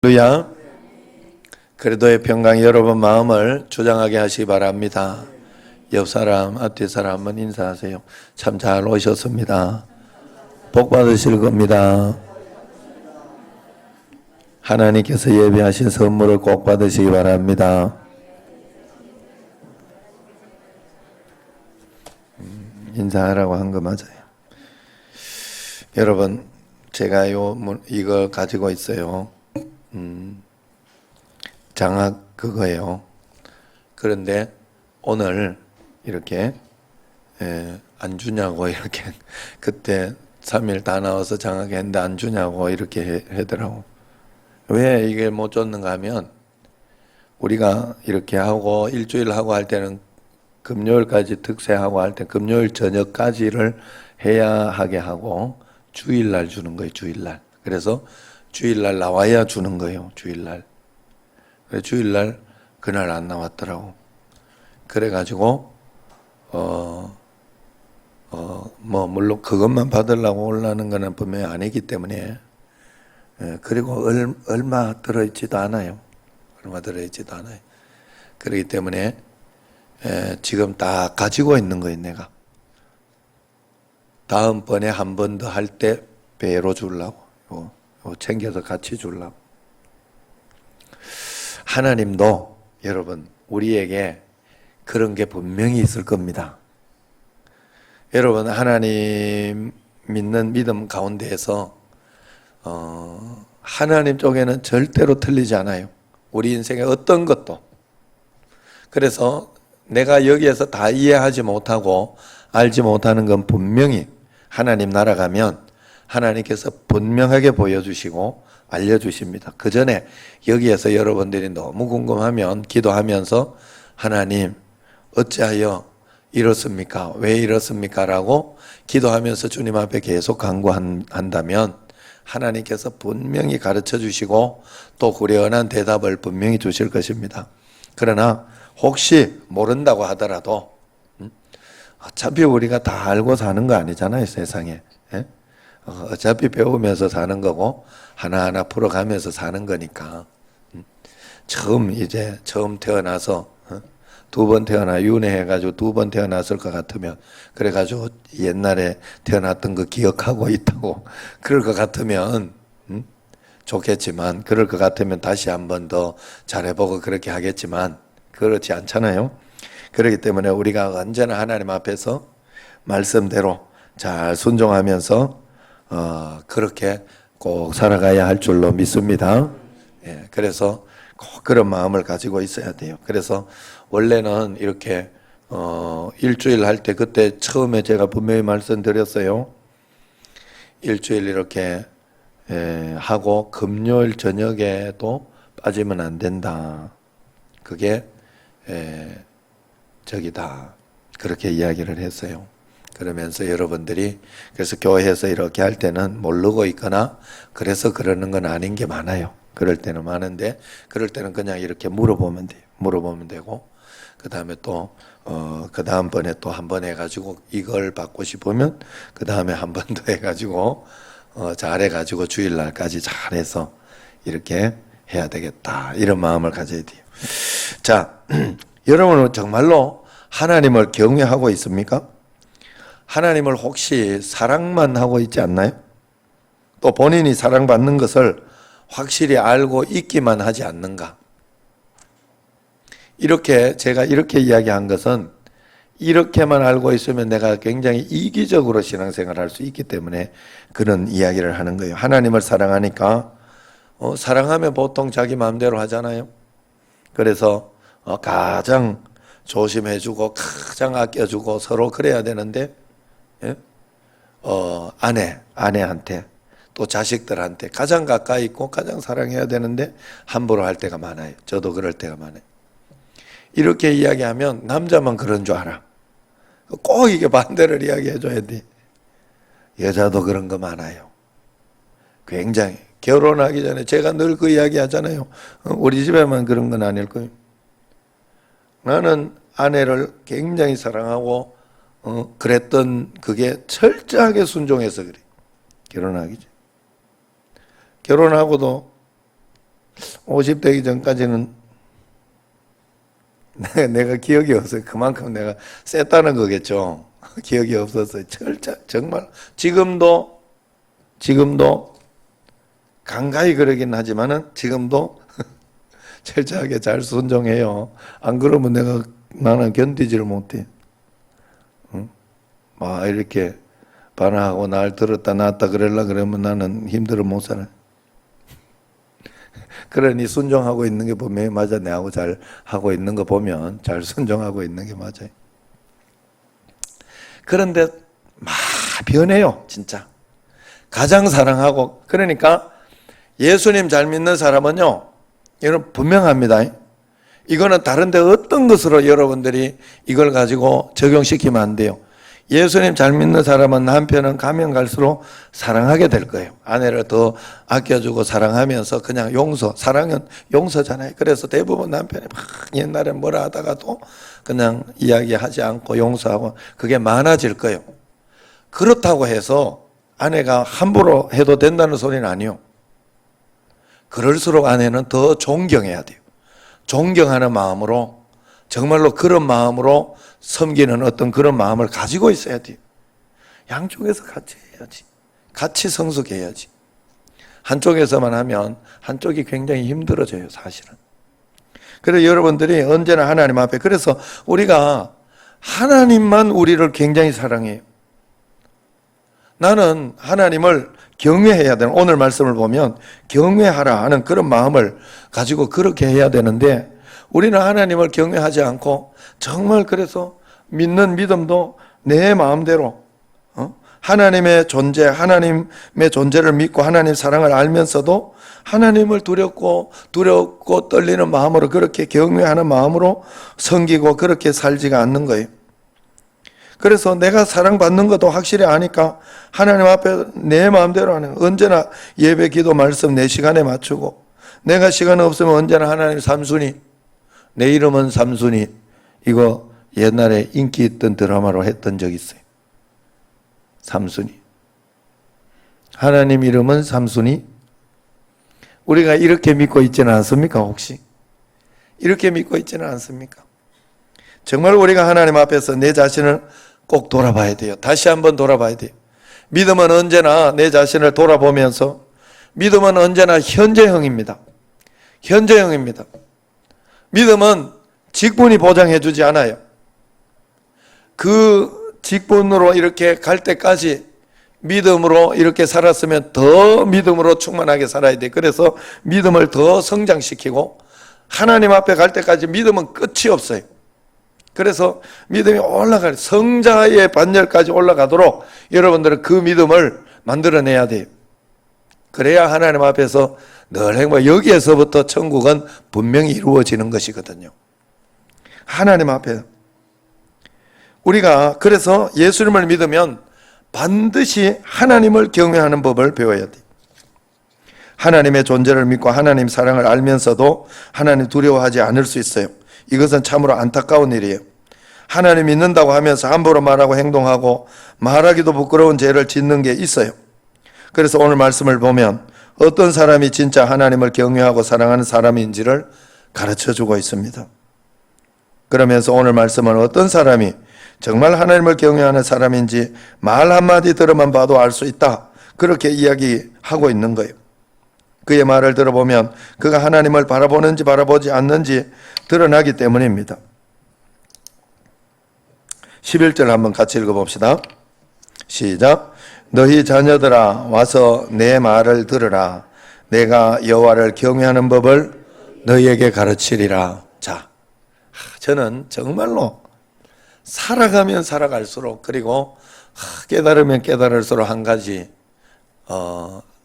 할렐루야. 그래도의 평강 여러분 마음을 주장하게 하시기 바랍니다. 옆 사람, 앞뒤 사람 한번 인사하세요. 참 잘 오셨습니다. 복 받으실 겁니다. 하나님께서 예배하신 선물을 꼭 받으시기 바랍니다. 인사하라고 한 거 맞아요. 여러분, 제가 이거 가지고 있어요. 장학 그거예요. 그런데 오늘 이렇게 안 주냐고 이렇게 그때 3일 다 나와서 장학했는데 안 주냐고 이렇게 하더라고. 왜 이게 못 줬는가 하면 우리가 이렇게 하고 일주일 하고 할 때는 금요일까지 특세하고 할 때 금요일 저녁까지를 해야 하게 하고 주일날 주는 거예요. 주일날. 그래서 주일날 나와야 주는 거예요. 주일날. 주일날 그날 안 나왔더라고. 그래가지고 물론 그것만 받으려고 올라는 거는 분명히 아니기 때문에 그리고 얼마 들어있지도 않아요. 얼마 들어있지도 않아요. 그렇기 때문에 지금 다 가지고 있는 거예요. 내가 다음번에 한 번 더 할 때 배로 주려고 챙겨서 같이 주려고. 하나님도 여러분 우리에게 그런 게 분명히 있을 겁니다. 여러분 하나님 믿는 믿음 가운데에서 하나님 쪽에는 절대로 틀리지 않아요. 우리 인생의 어떤 것도. 그래서 내가 여기에서 다 이해하지 못하고 알지 못하는 건 분명히 하나님 나라 가면 하나님께서 분명하게 보여주시고 알려주십니다. 그 전에 여기에서 여러분들이 너무 궁금하면 기도하면서 하나님 어찌하여 이렇습니까? 왜 이렇습니까? 라고 기도하면서 주님 앞에 계속 간구한다면 하나님께서 분명히 가르쳐 주시고 또 후련한 대답을 분명히 주실 것입니다. 그러나 혹시 모른다고 하더라도 어차피 우리가 다 알고 사는 거 아니잖아요. 세상에. 어차피 배우면서 사는 거고 하나하나 풀어가면서 사는 거니까 처음 태어나서 두 번 태어나 윤회해가지고 두 번 태어났을 것 같으면 그래가지고 옛날에 태어났던 거 기억하고 있다고 그럴 것 같으면 좋겠지만 그럴 것 같으면 다시 한 번 더 잘해보고 그렇게 하겠지만 그렇지 않잖아요. 그렇기 때문에 우리가 언제나 하나님 앞에서 말씀대로 잘 순종하면서 그렇게 꼭 살아가야 할 줄로 믿습니다. 그래서 꼭 그런 마음을 가지고 있어야 돼요. 그래서 원래는 이렇게 일주일 할 때 그때 처음에 제가 분명히 말씀드렸어요. 일주일 이렇게 하고 금요일 저녁에도 빠지면 안 된다. 그게 저기다. 그렇게 이야기를 했어요. 그러면서 여러분들이 그래서 교회에서 이렇게 할 때는 모르고 있거나 그래서 그러는 건 아닌 게 많아요. 그럴 때는 많은데 그럴 때는 그냥 이렇게 물어보면 돼요. 물어보면 되고 그 다음에 또 그 다음번에 또 한 번 해가지고 이걸 받고 싶으면 그 다음에 한 번 더 해가지고 잘해가지고 주일날까지 잘해서 이렇게 해야 되겠다 이런 마음을 가져야 돼요. 자, 여러분은 정말로 하나님을 경외하고 있습니까? 하나님을 혹시 사랑만 하고 있지 않나요? 또 본인이 사랑받는 것을 확실히 알고 있기만 하지 않는가? 이렇게 제가 이렇게 이야기한 것은 이렇게만 알고 있으면 내가 굉장히 이기적으로 신앙생활을 할 수 있기 때문에 그런 이야기를 하는 거예요. 하나님을 사랑하니까 사랑하면 보통 자기 마음대로 하잖아요. 그래서 가장 조심해주고 가장 아껴주고 서로 그래야 되는데 아내한테 또 자식들한테 가장 가까이 있고 가장 사랑해야 되는데 함부로 할 때가 많아요. 저도 그럴 때가 많아요. 이렇게 이야기하면 남자만 그런 줄 알아. 꼭 이게 반대를 이야기해 줘야 돼. 여자도 그런 거 많아요. 굉장히 결혼하기 전에 제가 늘 그 이야기 하잖아요. 우리 집에만 그런 건 아닐 거예요. 나는 아내를 굉장히 사랑하고 그랬던 그게 철저하게 순종해서 그래. 결혼하기 전. 결혼하고도 50 되기 전까지는 내가 기억이 없어요. 그만큼 내가 셌다는 거겠죠. 기억이 없었어요. 정말 지금도 간간히 그러긴 하지만은 지금도 철저하게 잘 순종해요. 안 그러면 나는 견디지를 못해. 응? 막 이렇게 반항하고 날 들었다 놨다 그러려 그러면 나는 힘들어 못 살아. 그러니 순종하고 있는 게 보면 맞아. 내하고 잘 하고 있는 거 보면 잘 순종하고 있는 게 맞아요. 그런데 막 변해요, 진짜. 가장 사랑하고, 그러니까 예수님 잘 믿는 사람은요, 여러분 분명합니다. 이거는 다른데 어떤 것으로 여러분들이 이걸 가지고 적용시키면 안 돼요. 예수님 잘 믿는 사람은 남편은 가면 갈수록 사랑하게 될 거예요. 아내를 더 아껴주고 사랑하면서 그냥 사랑은 용서잖아요. 그래서 대부분 남편이 막 옛날에 뭐라 하다가도 그냥 이야기하지 않고 용서하고 그게 많아질 거예요. 그렇다고 해서 아내가 함부로 해도 된다는 소리는 아니에요. 그럴수록 아내는 더 존경해야 돼요. 존경하는 마음으로, 정말로 그런 마음으로 섬기는 어떤 그런 마음을 가지고 있어야 돼요. 양쪽에서 같이 해야지. 같이 성숙해야지. 한쪽에서만 하면 한쪽이 굉장히 힘들어져요, 사실은. 그래서 여러분들이 언제나 하나님 앞에, 그래서 우리가 하나님만 우리를 굉장히 사랑해요. 나는 하나님을 경외해야 되는, 오늘 말씀을 보면 경외하라 하는 그런 마음을 가지고 그렇게 해야 되는데, 우리는 하나님을 경외하지 않고 정말 그래서 믿는 믿음도 내 마음대로 하나님의 존재를 믿고 하나님 사랑을 알면서도 하나님을 두렵고 떨리는 마음으로 그렇게 경외하는 마음으로 섬기고 그렇게 살지가 않는 거예요. 그래서 내가 사랑받는 것도 확실히 아니까 하나님 앞에 내 마음대로 하는 거예요. 언제나 예배, 기도, 말씀 내 시간에 맞추고, 내가 시간 없으면 언제나 하나님 삼순위, 내 이름은 삼순위, 이거 옛날에 인기 있던 드라마로 했던 적 있어요. 삼순위. 하나님 이름은 삼순위. 우리가 이렇게 믿고 있지는 않습니까, 혹시? 이렇게 믿고 있지는 않습니까? 정말 우리가 하나님 앞에서 내 자신을 꼭 돌아봐야 돼요. 다시 한번 돌아봐야 돼요. 믿음은 언제나 내 자신을 돌아보면서, 믿음은 언제나 현재형입니다. 현재형입니다. 믿음은 직분이 보장해 주지 않아요. 그 직분으로 이렇게 갈 때까지 믿음으로 이렇게 살았으면 더 믿음으로 충만하게 살아야 돼. 그래서 믿음을 더 성장시키고 하나님 앞에 갈 때까지 믿음은 끝이 없어요. 그래서 믿음이 성자의 반열까지 올라가도록 여러분들은 그 믿음을 만들어내야 돼요. 그래야 하나님 앞에서 늘 행복, 여기에서부터 천국은 분명히 이루어지는 것이거든요. 하나님 앞에. 우리가 그래서 예수님을 믿으면 반드시 하나님을 경외하는 법을 배워야 돼요. 하나님의 존재를 믿고 하나님 사랑을 알면서도 하나님 두려워하지 않을 수 있어요. 이것은 참으로 안타까운 일이에요. 하나님 믿는다고 하면서 함부로 말하고 행동하고 말하기도 부끄러운 죄를 짓는 게 있어요. 그래서 오늘 말씀을 보면 어떤 사람이 진짜 하나님을 경외하고 사랑하는 사람인지를 가르쳐주고 있습니다. 그러면서 오늘 말씀은 어떤 사람이 정말 하나님을 경외하는 사람인지 말 한마디 들어만 봐도 알 수 있다, 그렇게 이야기하고 있는 거예요. 그의 말을 들어보면 그가 하나님을 바라보는지 바라보지 않는지 드러나기 때문입니다. 11절 한번 같이 읽어봅시다. 시작. 너희 자녀들아 와서 내 말을 들으라. 내가 여호와를 경외하는 법을 너희에게 가르치리라. 자, 저는 정말로 살아가면 살아갈수록, 그리고 깨달으면 깨달을수록 한 가지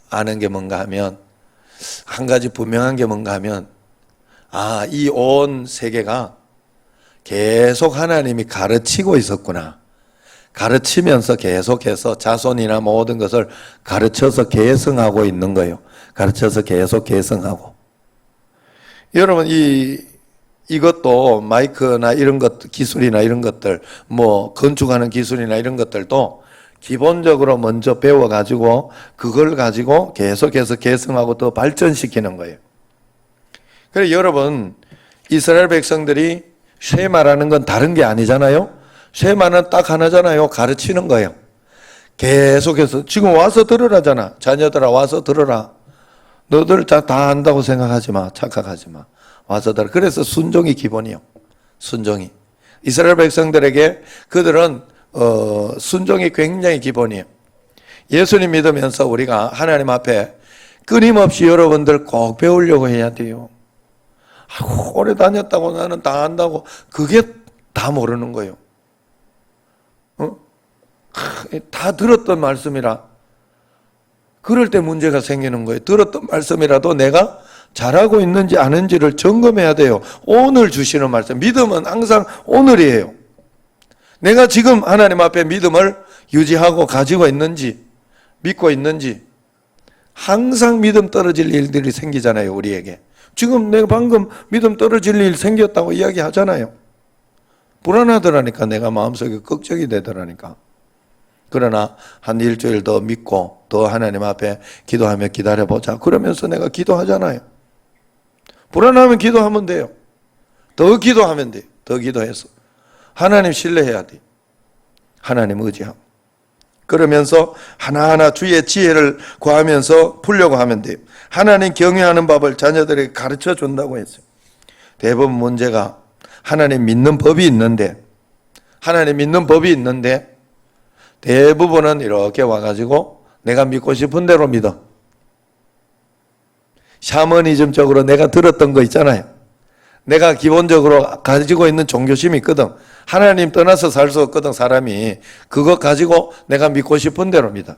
아는 게 뭔가 하면, 한 가지 분명한 게 뭔가 하면, 이 온 세계가 계속 하나님이 가르치고 있었구나. 가르치면서 계속해서 자손이나 모든 것을 가르쳐서 계승하고 있는 거예요. 가르쳐서 계속 계승하고. 여러분, 이것도 마이크나 이런 것, 기술이나 이런 것들, 뭐 건축하는 기술이나 이런 것들도 기본적으로 먼저 배워가지고 그걸 가지고 계속해서 계승하고 더 발전시키는 거예요. 그래 여러분 이스라엘 백성들이 쉐마라는 건 다른 게 아니잖아요. 쉐마는 딱 하나잖아요. 가르치는 거예요. 계속해서 지금 와서 들으라잖아. 자녀들아 와서 들으라. 너들 다 안다고 생각하지 마. 착각하지 마. 와서 들으라. 그래서 순종이 기본이요. 순종이. 이스라엘 백성들에게 그들은 순종이 굉장히 기본이에요. 예수님 믿으면서 우리가 하나님 앞에 끊임없이 여러분들 꼭 배우려고 해야 돼요. 아이고, 오래 다녔다고 나는 다 안다고 그게 다 모르는 거예요. 다 들었던 말씀이라 그럴 때 문제가 생기는 거예요. 들었던 말씀이라도 내가 잘하고 있는지 아는지를 점검해야 돼요. 오늘 주시는 말씀, 믿음은 항상 오늘이에요. 내가 지금 하나님 앞에 믿음을 유지하고 가지고 있는지 믿고 있는지 항상 믿음 떨어질 일들이 생기잖아요. 우리에게 지금 내가 방금 믿음 떨어질 일 생겼다고 이야기하잖아요. 불안하더라니까. 내가 마음속에 걱정이 되더라니까. 그러나 한 일주일 더 믿고 더 하나님 앞에 기도하며 기다려보자 그러면서 내가 기도하잖아요. 불안하면 기도하면 돼요. 더 기도하면 돼요. 더 기도해서 하나님 신뢰해야 돼요. 하나님 의지하고 그러면서 하나하나 주의 지혜를 구하면서 풀려고 하면 돼요. 하나님 경외하는 법을 자녀들에게 가르쳐 준다고 했어요. 대부분 문제가 하나님 믿는 법이 있는데 대부분은 이렇게 와가지고 내가 믿고 싶은 대로 믿어. 샤머니즘적으로 내가 들었던 거 있잖아요. 내가 기본적으로 가지고 있는 종교심이 있거든. 하나님 떠나서 살 수 없거든. 사람이 그거 가지고 내가 믿고 싶은 대로 믿어.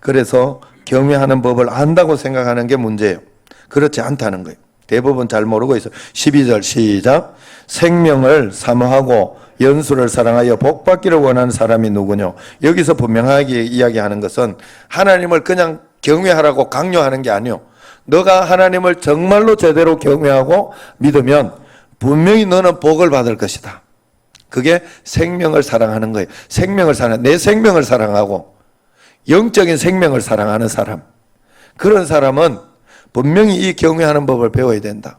그래서 경외하는 법을 안다고 생각하는 게 문제예요. 그렇지 않다는 거예요. 대부분 잘 모르고 있어요. 12절 시작. 생명을 사모하고 연수를 사랑하여 복받기를 원하는 사람이 누구뇨? 여기서 분명하게 이야기하는 것은 하나님을 그냥 경외하라고 강요하는 게 아니요. 너가 하나님을 정말로 제대로 경외하고 믿으면 분명히 너는 복을 받을 것이다. 그게 생명을 사랑하는 거예요. 내 생명을 사랑하고 영적인 생명을 사랑하는 사람. 그런 사람은 분명히 이 경외하는 법을 배워야 된다.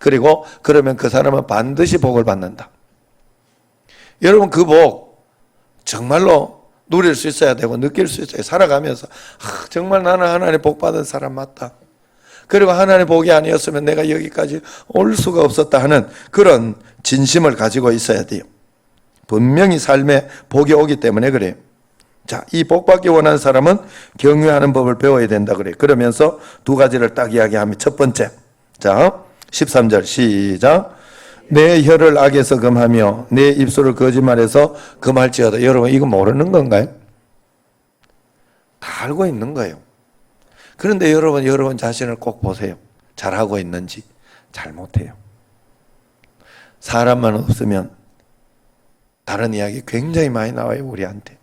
그리고 그러면 그 사람은 반드시 복을 받는다. 여러분 그 복 정말로 누릴 수 있어야 되고 느낄 수 있어요. 살아가면서 정말 나는 하나님 복 받은 사람 맞다. 그리고 하나님 복이 아니었으면 내가 여기까지 올 수가 없었다 하는 그런 진심을 가지고 있어야 돼요. 분명히 삶에 복이 오기 때문에 그래요. 자, 이 복 받기 원하는 사람은 경외하는 법을 배워야 된다 그래요. 그러면서 두 가지를 딱 이야기하면 첫 번째, 자 13절 시작. 내 혀를 악에서 금하며 내 입술을 거짓말해서 금할지어다. 여러분 이거 모르는 건가요? 다 알고 있는 거예요. 그런데 여러분 자신을 꼭 보세요. 잘하고 있는지 잘못해요. 사람만 없으면 다른 이야기 굉장히 많이 나와요. 우리한테.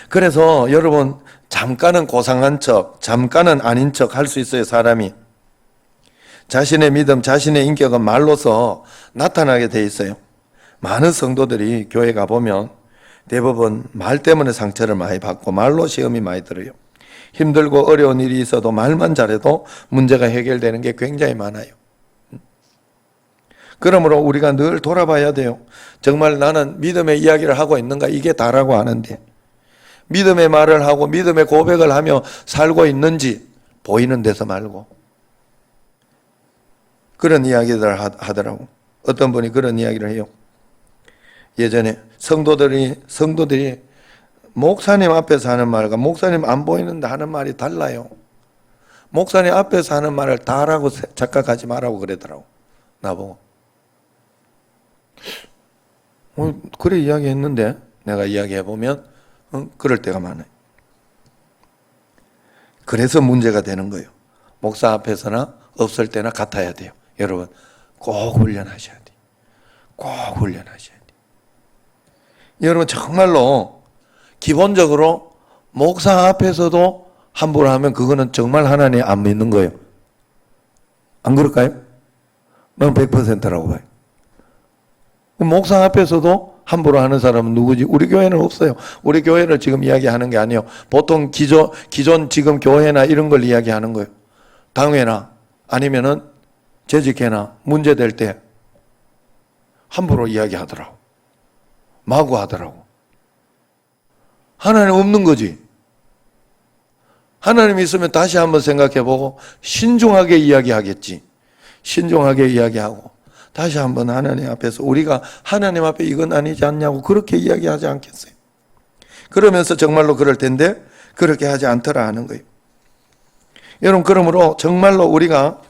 그래서 여러분 잠깐은 고상한 척, 잠깐은 아닌 척 할 수 있어요. 사람이. 자신의 믿음, 자신의 인격은 말로서 나타나게 돼 있어요. 많은 성도들이 교회 가보면 대부분 말 때문에 상처를 많이 받고 말로 시험이 많이 들어요. 힘들고 어려운 일이 있어도 말만 잘해도 문제가 해결되는 게 굉장히 많아요. 그러므로 우리가 늘 돌아봐야 돼요. 정말 나는 믿음의 이야기를 하고 있는가? 이게 다라고 하는데 믿음의 말을 하고 믿음의 고백을 하며 살고 있는지 보이는 데서 말고 그런 이야기들을 하더라고. 어떤 분이 그런 이야기를 해요. 예전에 성도들이 목사님 앞에서 하는 말과 목사님 안 보이는데 하는 말이 달라요. 목사님 앞에서 하는 말을 다라고 착각하지 말라고 그러더라고. 나보고. 그래 이야기했는데 내가 이야기해보면 그럴 때가 많아요. 그래서 문제가 되는 거예요. 목사 앞에서나 없을 때나 같아야 돼요. 여러분 꼭 훈련하셔야 돼요. 꼭 훈련하셔야 돼요. 여러분 정말로 기본적으로 목사 앞에서도 함부로 하면 그거는 정말 하나님 안 믿는 거예요. 안 그럴까요? 난 100%라고 봐요. 목사 앞에서도 함부로 하는 사람은 누구지? 우리 교회는 없어요. 우리 교회를 지금 이야기하는 게 아니에요. 보통 기존 지금 교회나 이런 걸 이야기하는 거예요. 당회나 아니면은 재직회나 문제될 때 함부로 이야기하더라고. 마구 하더라고. 하나님 없는 거지. 하나님 있으면 다시 한번 생각해보고 신중하게 이야기하겠지. 신중하게 이야기하고 다시 한번 하나님 앞에서 우리가 하나님 앞에 이건 아니지 않냐고 그렇게 이야기하지 않겠어요? 그러면서 정말로 그럴 텐데 그렇게 하지 않더라 하는 거예요. 여러분, 그러므로 정말로 우리가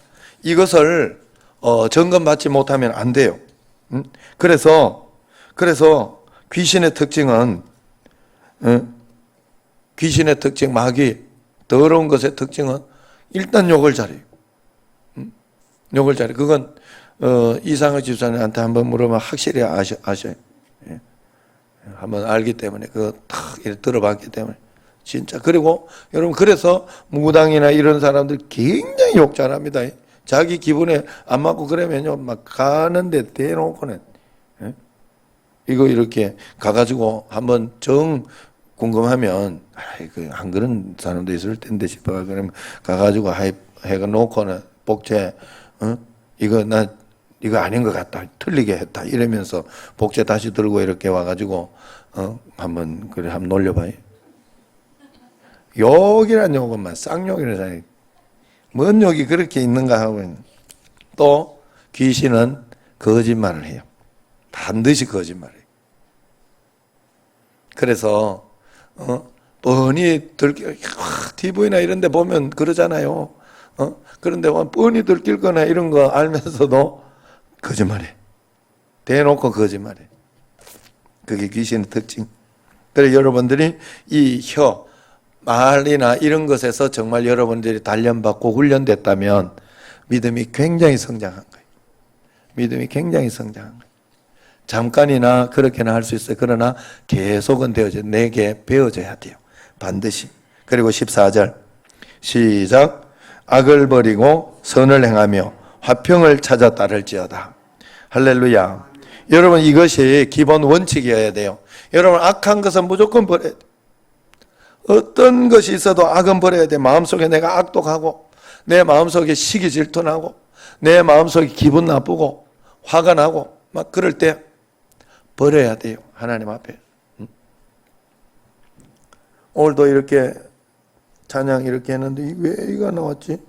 이것을 점검받지 못하면 안 돼요. 그래서 귀신의 특징은 귀신의 특징, 마귀, 더러운 것의 특징은 일단 욕을 잘해요. 욕을 잘해. 그건 이상의 집사님한테 한번 물으면 확실히 아셔요. 예. 한번 알기 때문에 그거 탁 들어봤기 때문에 진짜. 그리고 여러분, 그래서 무당이나 이런 사람들 굉장히 욕 잘합니다. 자기 기분에 안 맞고 그러면요 막 가는데 대놓고는 이거 이렇게 가가지고 한번 궁금하면 안 그런 사람도 있을 텐데 싶어. 그러면 가가지고 해가 놓고는 복제 이거 아닌 것 같다, 틀리게 했다 이러면서 복제 다시 들고 이렇게 와가지고 한번 놀려봐요. 욕이란 욕은만 쌍욕이라잖아요. 뭔 욕이 그렇게 있는가 하고. 또 귀신은 거짓말을 해요. 반드시 거짓말해요. 그래서 뻔히 TV나 이런 데 보면 그러잖아요. 그런데 뻔히 들킬 거나 이런 거 알면서도 거짓말해. 대놓고 거짓말해. 그게 귀신의 특징. 그래서 여러분들이 이 말이나 이런 것에서 정말 여러분들이 단련받고 훈련됐다면 믿음이 굉장히 성장한 거예요. 믿음이 굉장히 성장한 거예요. 잠깐이나 그렇게나 할 수 있어요. 그러나 계속은 내게 배워져야 돼요. 반드시. 그리고 14절 시작. 악을 버리고 선을 행하며 화평을 찾아 따를지어다. 할렐루야. 여러분, 이것이 기본 원칙이어야 돼요. 여러분, 악한 것은 무조건 버려야 돼요. 어떤 것이 있어도 악은 버려야 돼. 마음속에 내가 악독하고 내 마음속에 시기 질투나고 내 마음속에 기분 나쁘고 화가 나고 막 그럴 때 버려야 돼요. 하나님 앞에. 오늘도 이렇게 찬양 이렇게 했는데 왜 이거 나왔지?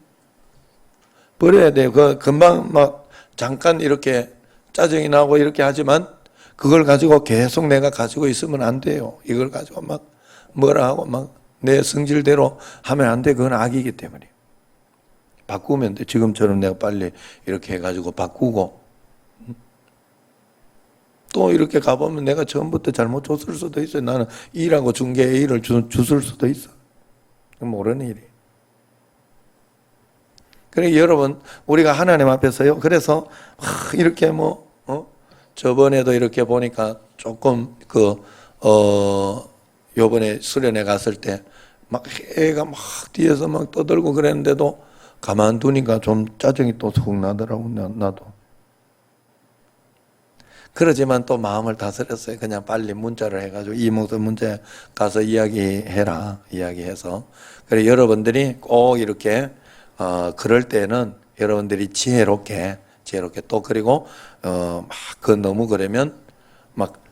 버려야 돼요. 금방 막 잠깐 이렇게 짜증이 나고 이렇게 하지만 그걸 가지고 계속 내가 가지고 있으면 안 돼요. 이걸 가지고 막 뭐라 하고 막 내 성질대로 하면 안 돼. 그건 악이기 때문에. 바꾸면 돼. 지금처럼 내가 빨리 이렇게 해가지고 바꾸고 또 이렇게 가보면 내가 처음부터 잘못 줬을 수도 있어요. 나는 E라고 준 게 A를 줬을 수도 있어. 모르는 일이. 그래, 여러분, 우리가 하나님 앞에서요. 그래서 이렇게 저번에도 이렇게 보니까 조금 요번에 수련회 갔을 때 막 애가 막 뒤에서 막 떠들고 그랬는데도 가만두니까 좀 짜증이 또 속 나더라고. 나도. 그러지만 또 마음을 다스렸어요. 그냥 빨리 문자를 해가지고 이 목사 문제 가서 이야기해라. 이야기해서. 그래, 여러분들이 꼭 이렇게 그럴 때는 여러분들이 지혜롭게 또 그리고 너무 그러면 막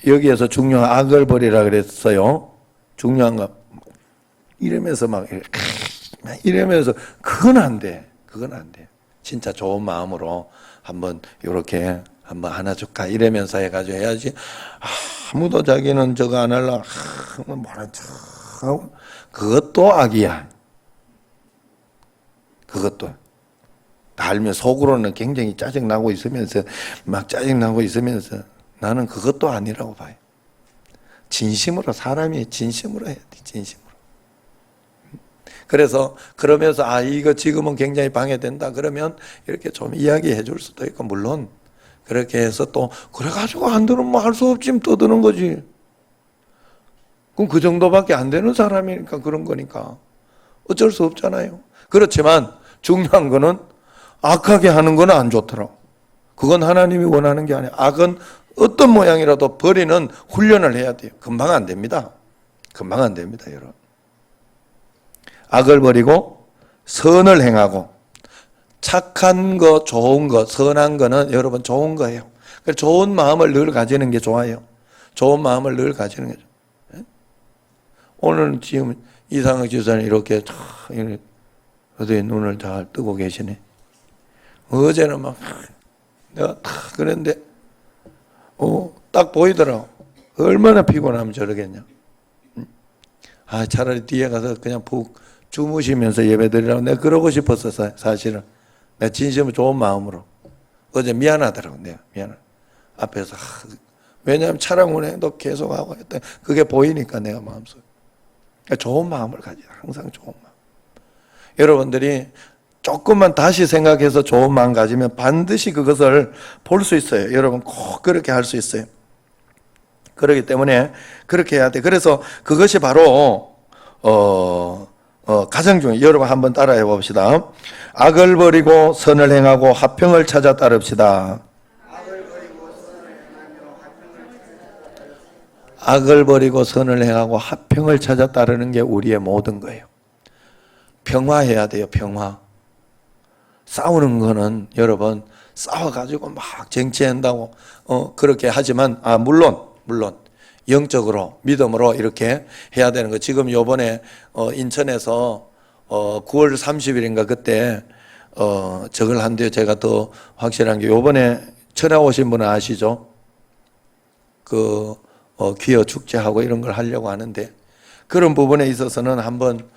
여기에서 중요한 악을 버리라 그랬어요. 중요한 거 이러면서 이러면서 그건 안 돼. 진짜 좋은 마음으로 한번 이렇게 한번 하나 줄까 이러면서 해가지고 해야지. 아무도 자기는 저거 안 하려고 뭐라 하고 그것도 악이야. 그것도 알면 속으로는 굉장히 짜증나고 있으면서 나는 그것도 아니라고 봐요. 진심으로 사람이 진심으로 해야 돼. 진심으로. 그래서 그러면서 이거 지금은 굉장히 방해된다 그러면 이렇게 좀 이야기해 줄 수도 있고 물론 그렇게 해서 또 그래가지고 안 들으면 뭐 할 수 없지 떠드는 거지. 그럼 그 정도밖에 안 되는 사람이니까 그런 거니까 어쩔 수 없잖아요. 그렇지만 중요한 거는 악하게 하는 건 안 좋더라고. 그건 하나님이 원하는 게 아니야. 악은 어떤 모양이라도 버리는 훈련을 해야 돼요. 금방 안 됩니다. 금방 안 됩니다, 여러분. 악을 버리고 선을 행하고, 착한 거, 좋은 거, 선한 거는 여러분 좋은 거예요. 그래서 좋은 마음을 늘 가지는 게 좋아요. 좋은 마음을 늘 가지는 게 좋아요. 오늘 지금 이상학 지사는 이렇게 어디 눈을 잘 뜨고 계시네. 어제는 막 내가 탁 그랬는데 딱 보이더라고. 얼마나 피곤하면 저러겠냐. 차라리 뒤에 가서 그냥 푹 주무시면서 예배드리라고 내가 그러고 싶었어. 사실은 내가 진심으로 좋은 마음으로 어제 미안하더라고. 내가 미안해. 앞에서 왜냐하면 차량 운행도 계속하고 했더니 그게 보이니까 내가 마음속에 좋은 마음을 가지라. 항상 좋은 마음. 여러분들이 조금만 다시 생각해서 좋은 마음 가지면 반드시 그것을 볼 수 있어요. 여러분 꼭 그렇게 할 수 있어요. 그렇기 때문에 그렇게 해야 돼. 그래서 그것이 바로 가장 중요해요. 여러분 한번 따라해 봅시다. 악을 버리고 선을 행하고 화평을 찾아 따릅시다. 악을 버리고 선을 행하고 화평을 찾아 따르는 게 우리의 모든 거예요. 평화해야 돼요. 평화. 싸우는 거는 여러분 싸워가지고 막 쟁취한다고 그렇게 하지만 물론 영적으로 믿음으로 이렇게 해야 되는 거. 지금 요번에 인천에서 9월 30일인가 그때 저걸 한대요. 제가 더 확실한 게 요번에 천하 오신 분은 아시죠? 귀여 축제하고 이런 걸 하려고 하는데 그런 부분에 있어서는 한번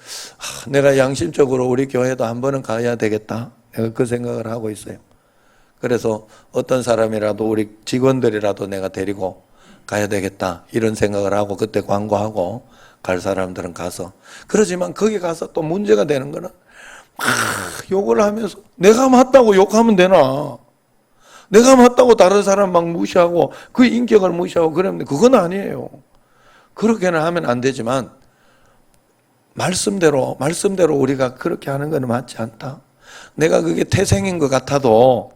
내가 양심적으로 우리 교회도 한 번은 가야 되겠다. 내가 그 생각을 하고 있어요. 그래서 어떤 사람이라도 우리 직원들이라도 내가 데리고 가야 되겠다 이런 생각을 하고 그때 광고하고 갈 사람들은 가서 그러지만 거기 가서 또 문제가 되는 거는 욕을 하면서 내가 맞다고 욕하면 되나? 내가 맞다고 다른 사람 막 무시하고 그 인격을 무시하고 그러면 그건 아니에요. 그렇게는 하면 안 되지만 말씀대로 우리가 그렇게 하는 건 맞지 않다. 내가 그게 태생인 것 같아도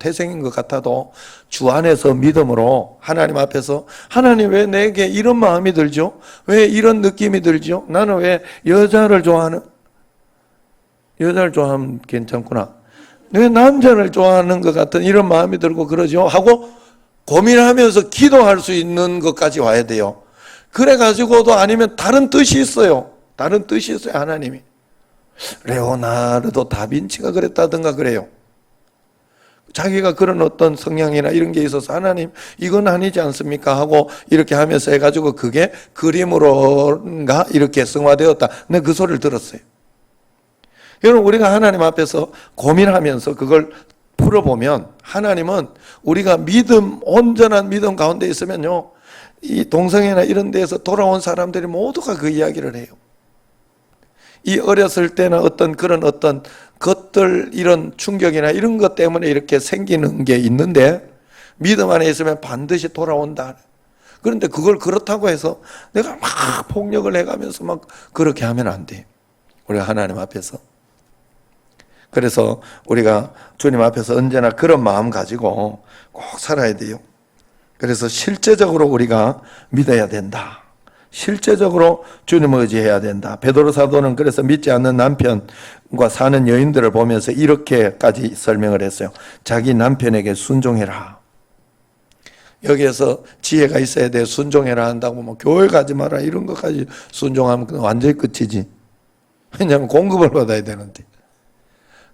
주 안에서 믿음으로 하나님 앞에서 하나님 왜 내게 이런 마음이 들죠? 왜 이런 느낌이 들죠? 나는 왜 여자를 좋아하면 괜찮구나. 왜 남자를 좋아하는 것 같은 이런 마음이 들고 그러죠? 하고 고민하면서 기도할 수 있는 것까지 와야 돼요. 그래가지고도 아니면 다른 뜻이 있어요. 하나님이. 레오나르도 다빈치가 그랬다든가 그래요. 자기가 그런 어떤 성향이나 이런 게 있어서 하나님 이건 아니지 않습니까? 하고 이렇게 하면서 해가지고 그게 그림으로인가 이렇게 성화되었다. 내가 그 소리를 들었어요. 여러분 우리가 하나님 앞에서 고민하면서 그걸 풀어보면 하나님은 우리가 온전한 믿음 가운데 있으면요 이 동성애나 이런 데에서 돌아온 사람들이 모두가 그 이야기를 해요. 이 어렸을 때나 어떤 것들 이런 충격이나 이런 것 때문에 이렇게 생기는 게 있는데 믿음 안에 있으면 반드시 돌아온다. 그런데 그걸 그렇다고 해서 내가 막 폭력을 해가면서 막 그렇게 하면 안 돼. 우리가 하나님 앞에서. 그래서 우리가 주님 앞에서 언제나 그런 마음 가지고 꼭 살아야 돼요. 그래서 실제적으로 우리가 믿어야 된다. 실제적으로 주님을 의지해야 된다. 베드로 사도는 그래서 믿지 않는 남편과 사는 여인들을 보면서 이렇게까지 설명을 했어요. 자기 남편에게 순종해라. 여기에서 지혜가 있어야 돼. 순종해라 한다고 뭐 교회 가지 마라 이런 것까지 순종하면 완전히 끝이지. 왜냐하면 공급을 받아야 되는데.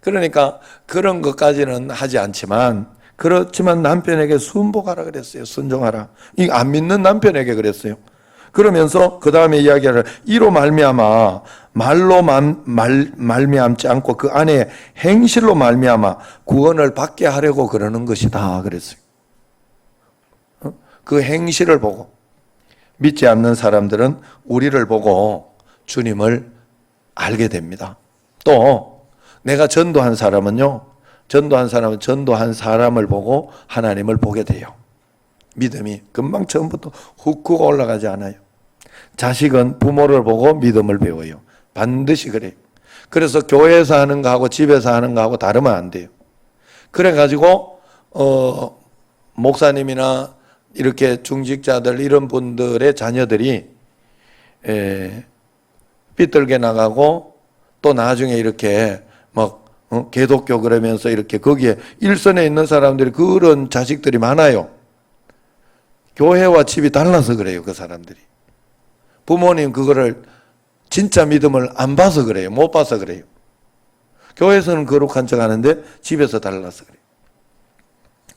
그러니까 그런 것까지는 하지 않지만 그렇지만 남편에게 순복하라 그랬어요. 순종하라. 이 안 믿는 남편에게 그랬어요. 그러면서 그 다음에 이야기를 이로 말미암아 말로 말미암지 않고 그 안에 행실로 말미암아 구원을 받게 하려고 그러는 것이다 그랬어요. 그 행실을 보고 믿지 않는 사람들은 우리를 보고 주님을 알게 됩니다. 또 내가 전도한 사람은 전도한 사람을 보고 하나님을 보게 돼요. 믿음이 금방 처음부터 훅훅 올라가지 않아요. 자식은 부모를 보고 믿음을 배워요. 반드시 그래요. 그래서 교회에서 하는 거하고 집에서 하는 거하고 다르면 안 돼요. 그래가지고 목사님이나 이렇게 중직자들 이런 분들의 자녀들이 삐뚤게 나가고 또 나중에 이렇게 막 개독교 그러면서 이렇게 거기에 일선에 있는 사람들이 그런 자식들이 많아요. 교회와 집이 달라서 그래요. 그 사람들이. 부모님 그거를 진짜 믿음을 안 봐서 그래요. 못 봐서 그래요. 교회에서는 거룩한 척 하는데 집에서 달라서 그래요.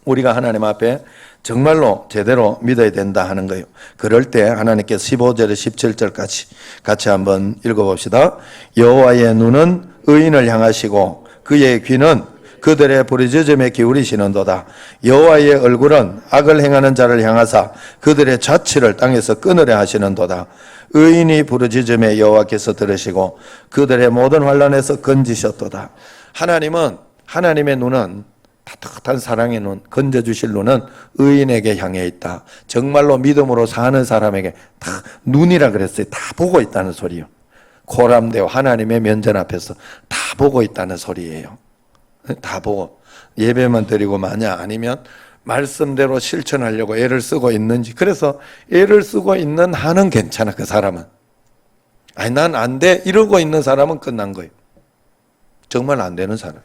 우리가 하나님 앞에 정말로 제대로 믿어야 된다 하는 거예요. 그럴 때 하나님께서 15절에 17절까지 같이 한번 읽어봅시다. 여호와의 눈은 의인을 향하시고 그의 귀는 그들의 부르짖음에 기울이시는도다. 여호와의 얼굴은 악을 행하는 자를 향하사 그들의 자취를 땅에서 끊으려 하시는도다. 의인이 부르짖음에 여호와께서 들으시고 그들의 모든 환난에서 건지셨도다. 하나님은 하나님의 눈은 따뜻한 사랑의 눈, 건져주실 눈은 의인에게 향해 있다. 정말로 믿음으로 사는 사람에게 다 눈이라 그랬어요. 다 보고 있다는 소리요. 코람되어 하나님의 면전 앞에서 다 보고 있다는 소리예요. 다 보고 예배만 드리고 마냐 아니면 말씀대로 실천하려고 애를 쓰고 있는지. 그래서 애를 쓰고 있는 한은 괜찮아. 그 사람은. 아니 난 안 돼 이러고 있는 사람은 끝난 거예요. 정말 안 되는 사람.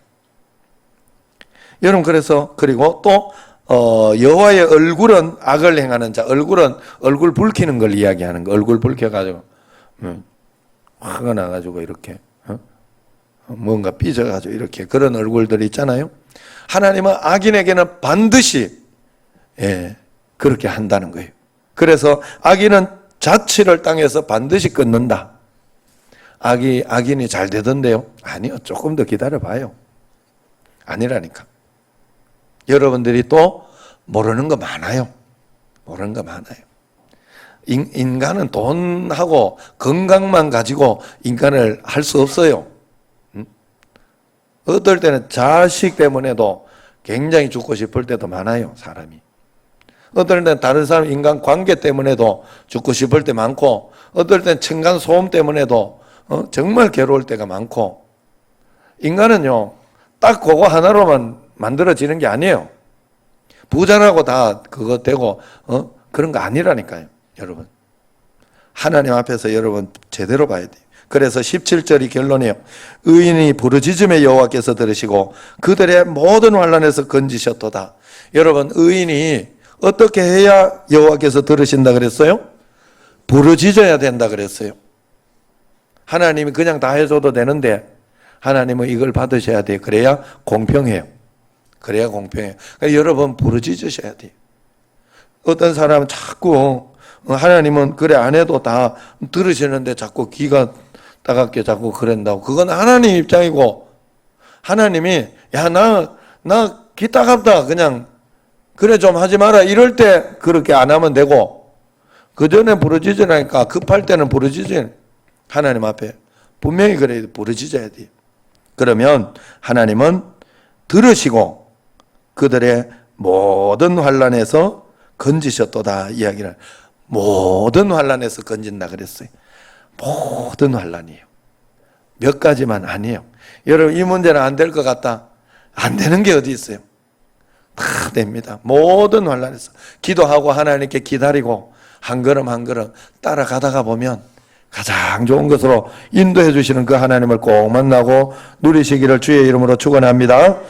여러분 그래서 그리고 또 여호와의 얼굴은 악을 행하는 자. 얼굴은 얼굴 붉히는 걸 이야기하는 거. 얼굴 붉혀가지고 화가 나가지고 이렇게 뭔가 삐져가지고 이렇게 그런 얼굴들이 있잖아요. 하나님은 악인에게는 반드시 그렇게 한다는 거예요. 그래서 악인은 자취를 땅에서 반드시 끊는다. 악인이 잘 되던데요? 아니요. 조금 더 기다려봐요. 아니라니까. 여러분들이 또 모르는 거 많아요. 모르는 거 많아요. 인간은 돈하고 건강만 가지고 인간을 할 수 없어요. 어떨 때는 자식 때문에도 굉장히 죽고 싶을 때도 많아요. 사람이. 어떨 때는 다른 사람 인간 관계 때문에도 죽고 싶을 때 많고 어떨 때는 층간 소음 때문에도 정말 괴로울 때가 많고 인간은요 딱 그거 하나로만 만들어지는 게 아니에요. 부자라고 다 그거 되고 그런 거 아니라니까요. 여러분 하나님 앞에서 여러분 제대로 봐야 돼요. 그래서 17절이 결론이에요. 의인이 부르짖음에 여호와께서 들으시고 그들의 모든 환난에서 건지셨도다. 여러분 의인이 어떻게 해야 여호와께서 들으신다 그랬어요? 부르짖어야 된다 그랬어요. 하나님이 그냥 다 해줘도 되는데 하나님은 이걸 받으셔야 돼요. 그래야 공평해요. 그래야 공평해요. 그러니까 여러분 부르짖으셔야 돼요. 어떤 사람은 자꾸 하나님은 그래 안 해도 다 들으시는데 자꾸 귀가 따갑게 자꾸 그런다고. 그건 하나님 입장이고 하나님이 야 나 귀 따갑다 그냥 그래 좀 하지 마라 이럴 때 그렇게 안 하면 되고 그 전에 부르짖으라니까 급할 때는 부르짖으 하나님 앞에 분명히 그래 부르짖어야 돼요. 그러면 하나님은 들으시고 그들의 모든 환난에서 건지셨도다 이야기를 모든 환난에서 건진다 그랬어요. 모든 환난이에요. 몇 가지만 아니에요. 여러분 이 문제는 안 될 것 같다. 안 되는 게 어디 있어요? 다 됩니다. 모든 환난에서 기도하고 하나님께 기다리고 한 걸음 한 걸음 따라가다가 보면 가장 좋은 것으로 인도해 주시는 그 하나님을 꼭 만나고 누리시기를 주의 이름으로 축원합니다.